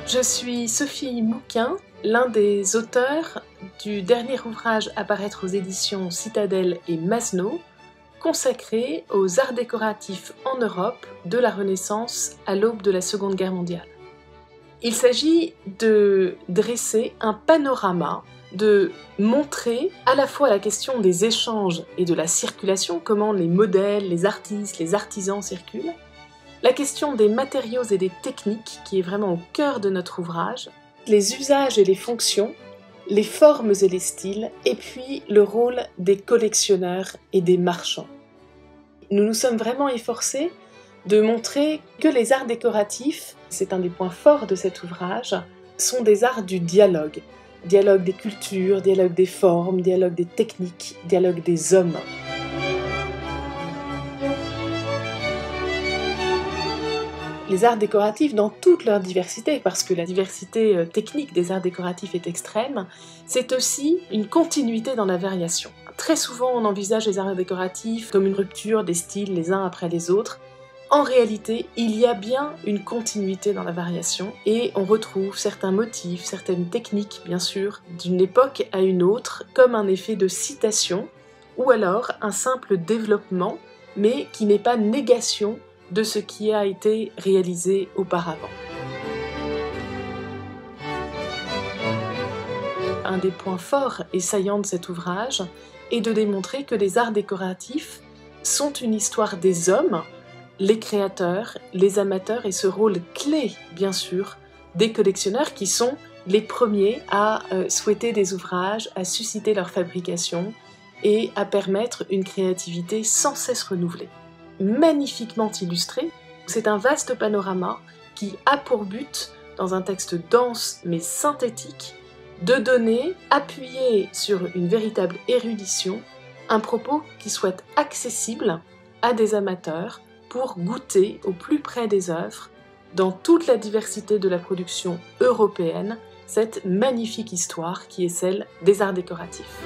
Je suis Sophie Mouquin, l'un des auteurs du dernier ouvrage à paraître aux éditions Citadel et Masno, consacré aux arts décoratifs en Europe de la Renaissance à l'aube de la Seconde Guerre mondiale. Il s'agit de dresser un panorama, de montrer à la fois la question des échanges et de la circulation, comment les modèles, les artistes, les artisans circulent, la question des matériaux et des techniques qui est vraiment au cœur de notre ouvrage, les usages et les fonctions, les formes et les styles, et puis le rôle des collectionneurs et des marchands. Nous nous sommes vraiment efforcés de montrer que les arts décoratifs, c'est un des points forts de cet ouvrage, sont des arts du dialogue. Dialogue des cultures, dialogue des formes, dialogue des techniques, dialogue des hommes. Les arts décoratifs dans toute leur diversité, parce que la diversité technique des arts décoratifs est extrême, c'est aussi une continuité dans la variation. Très souvent, on envisage les arts décoratifs comme une rupture des styles les uns après les autres. En réalité, il y a bien une continuité dans la variation et on retrouve certains motifs, certaines techniques, bien sûr, d'une époque à une autre, comme un effet de citation ou alors un simple développement, mais qui n'est pas négation de ce qui a été réalisé auparavant. Un des points forts et saillants de cet ouvrage est de démontrer que les arts décoratifs sont une histoire des hommes, les créateurs, les amateurs et ce rôle clé, bien sûr, des collectionneurs qui sont les premiers à souhaiter des ouvrages, à susciter leur fabrication et à permettre une créativité sans cesse renouvelée. Magnifiquement illustré, c'est un vaste panorama qui a pour but, dans un texte dense mais synthétique, de donner, appuyé sur une véritable érudition, un propos qui soit accessible à des amateurs pour goûter au plus près des œuvres, dans toute la diversité de la production européenne, cette magnifique histoire qui est celle des arts décoratifs.